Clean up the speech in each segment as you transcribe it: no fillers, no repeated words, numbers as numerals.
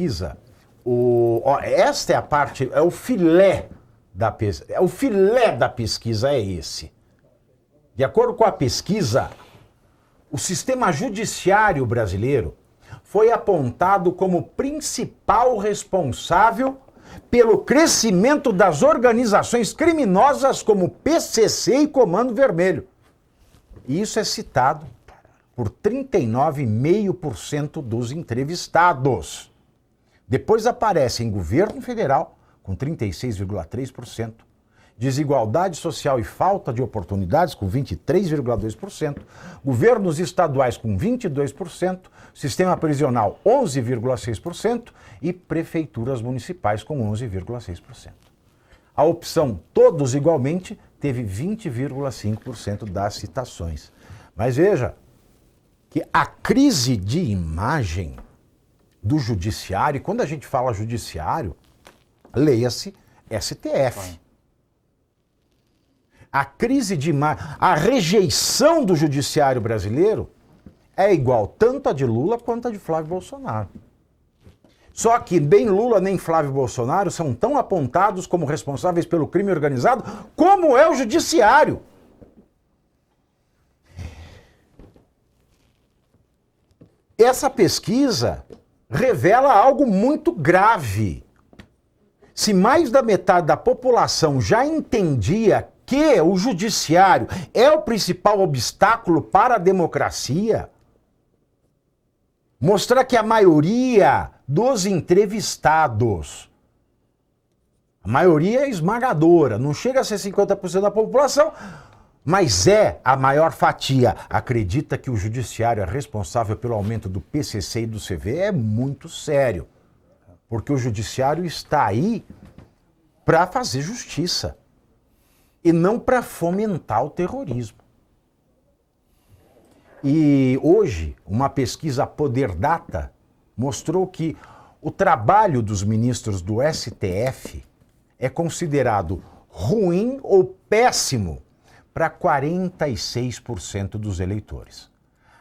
pesquisa, esta é a parte, é o filé da pesquisa. O filé da pesquisa é esse. De acordo com a pesquisa, o sistema judiciário brasileiro foi apontado como principal responsável pelo crescimento das organizações criminosas como PCC e Comando Vermelho. E isso é citado por 39,5% dos entrevistados. Depois aparece em governo federal, com 36,3%, desigualdade social e falta de oportunidades, com 23,2%, governos estaduais com 22%, sistema prisional 11,6% e prefeituras municipais com 11,6%. A opção todos igualmente teve 20,5% das citações. Mas veja que a crise de imagem do judiciário, e quando a gente fala judiciário, leia-se STF. A crise de imagem, a rejeição do judiciário brasileiro é igual tanto a de Lula quanto a de Flávio Bolsonaro. Só que nem Lula nem Flávio Bolsonaro são tão apontados como responsáveis pelo crime organizado como é o judiciário. Essa pesquisa revela algo muito grave. Se mais da metade da população já entendia que o judiciário é o principal obstáculo para a democracia, mostrar que a maioria dos entrevistados, a maioria é esmagadora, não chega a ser 50% da população, mas é a maior fatia, acredita que o judiciário é responsável pelo aumento do PCC e do CV, é muito sério. Porque o judiciário está aí para fazer justiça e não para fomentar o terrorismo. E hoje, uma pesquisa Poder Data mostrou que o trabalho dos ministros do STF é considerado ruim ou péssimo para 46% dos eleitores.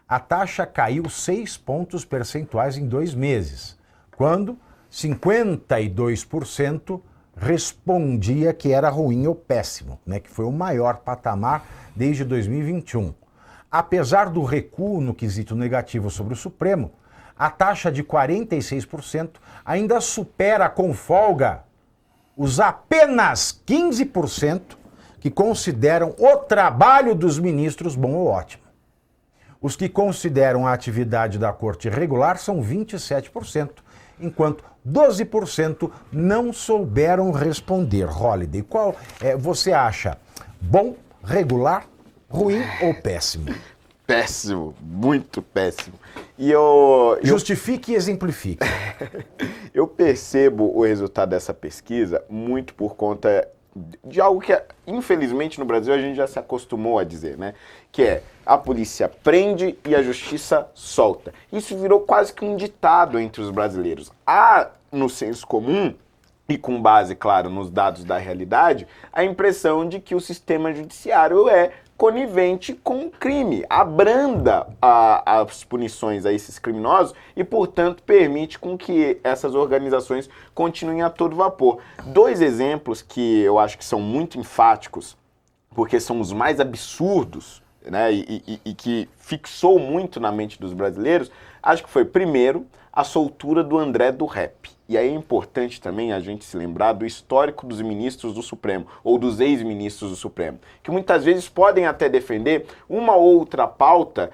A taxa caiu 6 pontos percentuais em 2 meses, quando 52% respondia que era ruim ou péssimo, né, que foi o maior patamar desde 2021. Apesar do recuo no quesito negativo sobre o Supremo, a taxa de 46% ainda supera com folga os apenas 15% que consideram o trabalho dos ministros bom ou ótimo. Os que consideram a atividade da corte regular são 27%, enquanto 12% não souberam responder. Holliday, qual você acha bom, regular, ruim ou péssimo? Péssimo, muito péssimo. Justifique e exemplifique. Eu percebo o resultado dessa pesquisa muito por conta de algo que, infelizmente, no Brasil a gente já se acostumou a dizer, né? Que é, a polícia prende e a justiça solta. Isso virou quase que um ditado entre os brasileiros. Há, no senso comum, e com base, claro, nos dados da realidade, a impressão de que o sistema judiciário é conivente com o crime, abranda as punições a esses criminosos e, portanto, permite com que essas organizações continuem a todo vapor. 2 exemplos que eu acho que são muito enfáticos, porque são os mais absurdos, né, e que fixou muito na mente dos brasileiros, acho que foi, primeiro, a soltura do André do Rap. E aí é importante também a gente se lembrar do histórico dos ministros do Supremo, ou dos ex-ministros do Supremo, que muitas vezes podem até defender uma outra pauta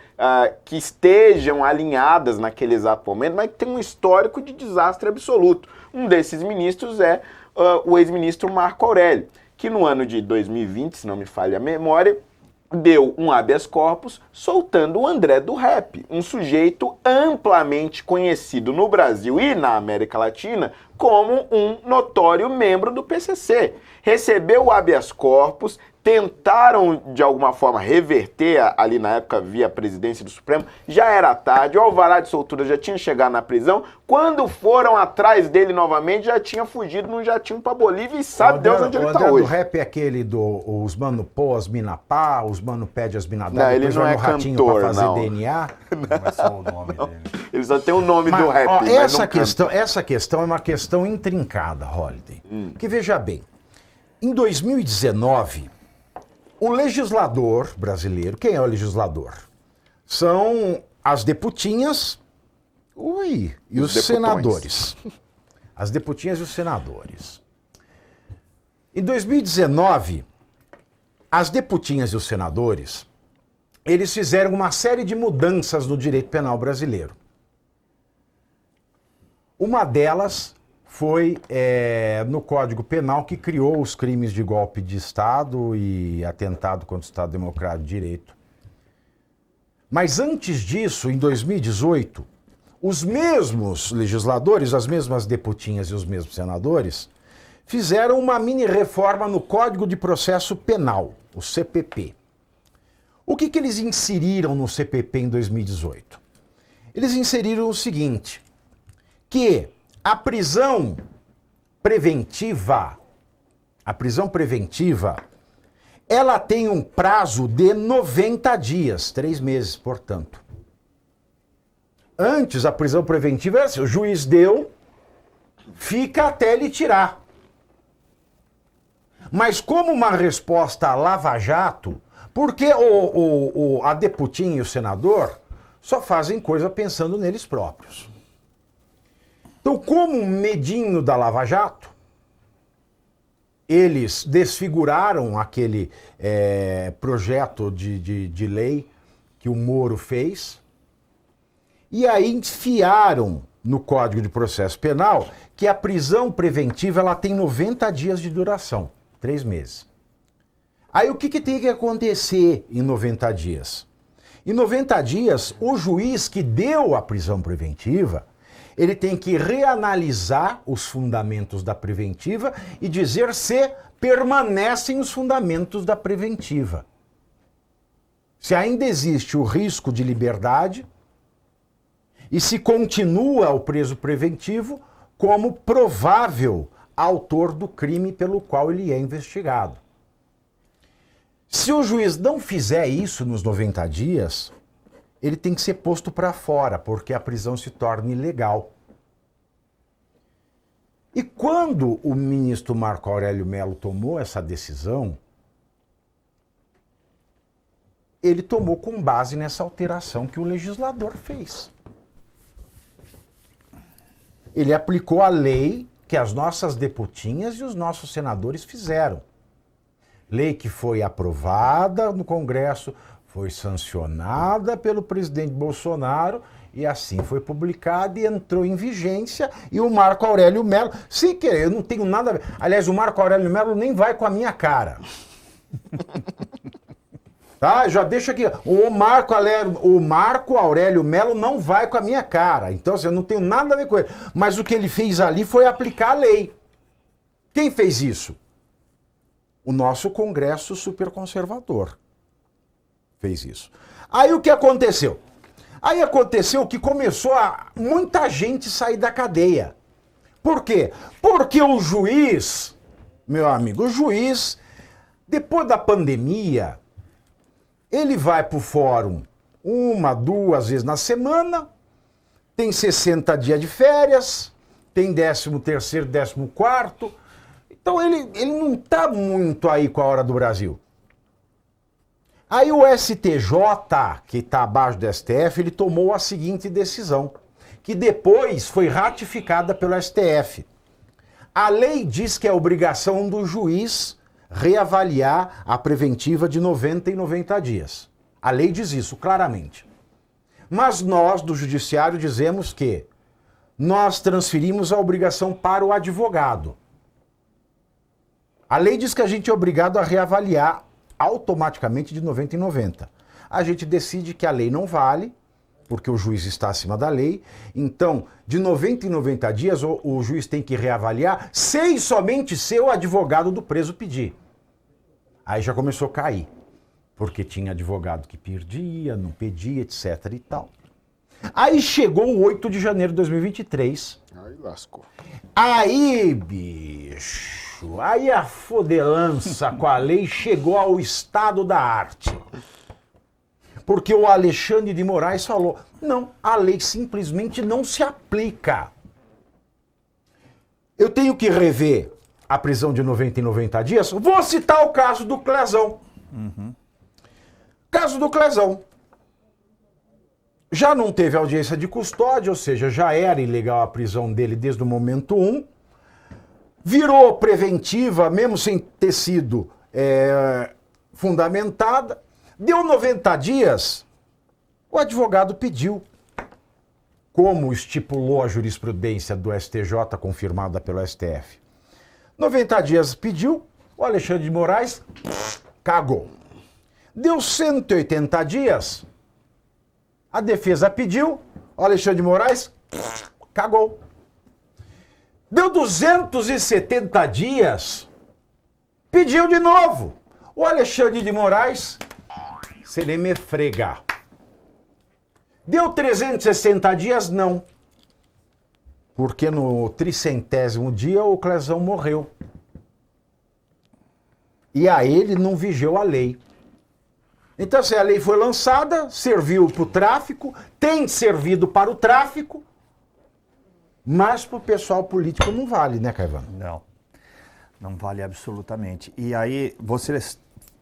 que estejam alinhadas naquele exato momento, mas que tem um histórico de desastre absoluto. Um desses ministros é o ex-ministro Marco Aurélio, que no ano de 2020, se não me falha a memória, deu um habeas corpus soltando o André do Rap, um sujeito amplamente conhecido no Brasil e na América Latina como um notório membro do PCC. Recebeu o habeas corpus, tentaram, de alguma forma, reverter ali na época via presidência do Supremo, já era tarde, o alvará de soltura já tinha chegado na prisão, quando foram atrás dele novamente, já tinha fugido num jatinho pra Bolívia e sabe Deus onde ele tá hoje. O rap é aquele os mano pô, as mina pá, os mano pede as mina dá, não, ele não é ratinho cantor, pra fazer não. DNA. Não é só o nome dele. Ele só tem o nome do rap, ó, mas essa questão é uma questão intrincada, Holliday. Que veja bem, em 2019... o legislador brasileiro, quem é o legislador? São as deputinhas e os senadores. As deputinhas e os senadores. Em 2019, as deputinhas e os senadores, eles fizeram uma série de mudanças no direito penal brasileiro. Uma delas foi no Código Penal que criou os crimes de golpe de Estado e atentado contra o Estado Democrático de Direito. Mas antes disso, em 2018, os mesmos legisladores, as mesmas deputinhas e os mesmos senadores, fizeram uma mini-reforma no Código de Processo Penal, o CPP. O que eles inseriram no CPP em 2018? Eles inseriram o seguinte, que a prisão preventiva, ela tem um prazo de 90 dias, 3 meses, portanto. Antes, a prisão preventiva era assim, o juiz deu, fica até ele tirar. Mas como uma resposta à Lava Jato, porque a deputinha e o senador só fazem coisa pensando neles próprios. Então, como medinho da Lava Jato, eles desfiguraram aquele projeto de lei que o Moro fez e aí enfiaram no Código de Processo Penal que a prisão preventiva ela tem 90 dias de duração, 3 meses. Aí o que tem que acontecer em 90 dias? Em 90 dias, o juiz que deu a prisão preventiva ele tem que reanalisar os fundamentos da preventiva e dizer se permanecem os fundamentos da preventiva. Se ainda existe o risco de liberdade e se continua o preso preventivo como provável autor do crime pelo qual ele é investigado. Se o juiz não fizer isso nos 90 dias... ele tem que ser posto para fora, porque a prisão se torna ilegal. E quando o ministro Marco Aurélio Mello tomou essa decisão, ele tomou com base nessa alteração que o legislador fez. Ele aplicou a lei que as nossas deputinhas e os nossos senadores fizeram. Lei que foi aprovada no Congresso, foi sancionada pelo presidente Bolsonaro e assim foi publicada e entrou em vigência e o Marco Aurélio Mello, sem querer, eu não tenho nada a ver. Aliás, o Marco Aurélio Mello nem vai com a minha cara. Tá? Já deixa aqui. O Marco Aurélio Mello não vai com a minha cara. Então, assim, eu não tenho nada a ver com ele. Mas o que ele fez ali foi aplicar a lei. Quem fez isso? O nosso Congresso superconservador fez isso. Aí o que aconteceu? Aí aconteceu que começou muita gente sair da cadeia. Por quê? Porque o juiz, meu amigo, o juiz, depois da pandemia, ele vai para o fórum 1, 2 vezes na semana, tem 60 dias de férias, tem 13º, 14º, então ele não está muito aí com a hora do Brasil. Aí o STJ, que está abaixo do STF, ele tomou a seguinte decisão, que depois foi ratificada pelo STF. A lei diz que é obrigação do juiz reavaliar a preventiva de 90 em 90 dias. A lei diz isso claramente. Mas nós, do Judiciário, dizemos que nós transferimos a obrigação para o advogado. A lei diz que a gente é obrigado a reavaliar automaticamente de 90 em 90. A gente decide que a lei não vale, porque o juiz está acima da lei. Então, de 90 em 90 dias, o juiz tem que reavaliar se e somente se o advogado do preso pedir. Aí já começou a cair, porque tinha advogado que perdia, não pedia, etc e tal. Aí chegou o 8 de janeiro de 2023. Aí lascou. Aí, bicho, aí a fodelança com a lei chegou ao estado da arte. Porque o Alexandre de Moraes falou, não, a lei simplesmente não se aplica. Eu tenho que rever a prisão de 90 em 90 dias. Vou citar o caso do Clezão. Caso do Clezão. Já não teve audiência de custódia, ou seja, já era ilegal a prisão dele desde o momento 1. Virou preventiva, mesmo sem ter sido fundamentada. Deu 90 dias, o advogado pediu, como estipulou a jurisprudência do STJ, confirmada pelo STF. 90 dias pediu, o Alexandre de Moraes cagou. Deu 180 dias, a defesa pediu, o Alexandre de Moraes cagou. Deu 270 dias, pediu de novo, o Alexandre de Moraes se ele me fregar. Deu 360 dias? Não. Porque no 300º dia o Clezão morreu. E aí ele não vigiou a lei. Então, se a lei foi lançada, serviu para o tráfico, tem servido para o tráfico, mas para o pessoal político não vale, né, Caivano? Não, não vale absolutamente. E aí, você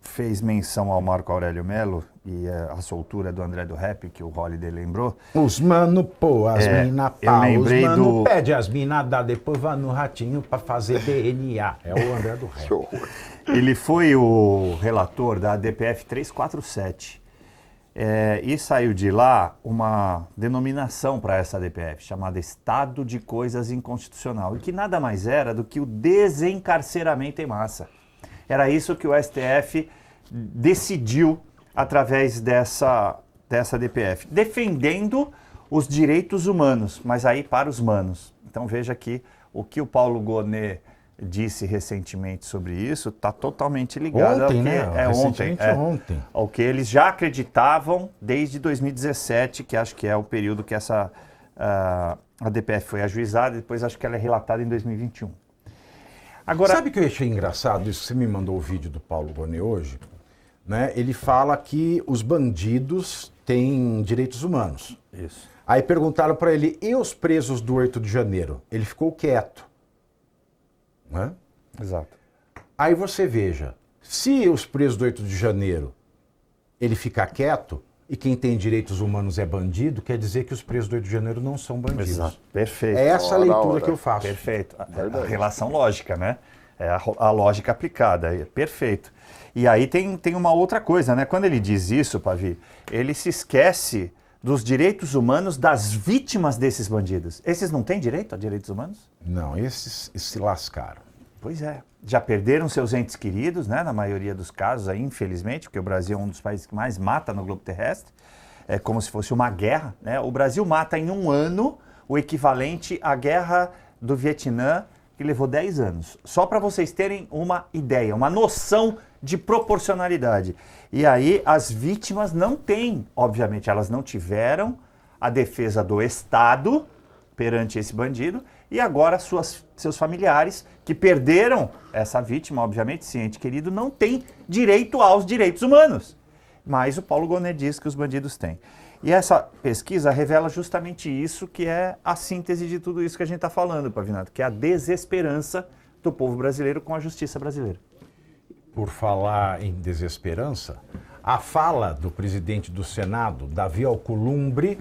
fez menção ao Marco Aurélio Melo e a soltura do André do Rap, que o Holiday lembrou. Os mano pô, as mina pá, eu lembrei os mano do... pede, as mina dá, depois vai no ratinho pra fazer DNA. É o André do Rap. Que horror. Ele foi o relator da DPF 347 e saiu de lá uma denominação para essa DPF, chamada Estado de Coisas Inconstitucional, e que nada mais era do que o desencarceramento em massa. Era isso que o STF decidiu através dessa DPF, defendendo os direitos humanos, mas aí para os manos. Então veja aqui o que o Paulo Gonet disse recentemente sobre isso, está totalmente ligado Ontem, ao que, né? Ontem. ao que eles já acreditavam desde 2017, que acho que é o período que a DPF foi ajuizada, e depois acho que ela é relatada em 2021. Agora, sabe o que eu achei engraçado? Isso, você me mandou o vídeo do Paulo Gonet hoje, né? Ele fala que os bandidos têm direitos humanos. isso. Aí perguntaram para ele, e os presos do 8 de janeiro? Ele ficou quieto. Né? Exato. Aí você veja, se os presos do 8 de janeiro ele ficar quieto, e quem tem direitos humanos é bandido, quer dizer que os presos do 8 de janeiro não são bandidos. Exato. Perfeito. É essa a Ora, leitura ora. que eu faço. Perfeito. A Verdade. relação lógica, né? É a lógica aplicada. Perfeito. E aí tem uma outra coisa, né? Quando ele diz isso, Pavi, ele se esquece dos direitos humanos das vítimas desses bandidos. Esses não têm direito a direitos humanos? Não, esses se lascaram. Pois é. Já perderam seus entes queridos, né? Na maioria dos casos, aí, infelizmente, porque o Brasil é um dos países que mais mata no globo terrestre. É como se fosse uma guerra, né? O Brasil mata em um ano o equivalente à guerra do Vietnã, que levou 10 anos. Só para vocês terem uma ideia, uma noção de proporcionalidade. E aí as vítimas não têm, obviamente, elas não tiveram a defesa do Estado perante esse bandido, e agora seus familiares que perderam essa vítima, obviamente, esse ente querido, não têm direito aos direitos humanos. Mas o Paulo Gonet diz que os bandidos têm. E essa pesquisa revela justamente isso, que é a síntese de tudo isso que a gente está falando, Pavinato, que é a desesperança do povo brasileiro com a justiça brasileira. Por falar em desesperança, a fala do presidente do Senado, Davi Alcolumbre,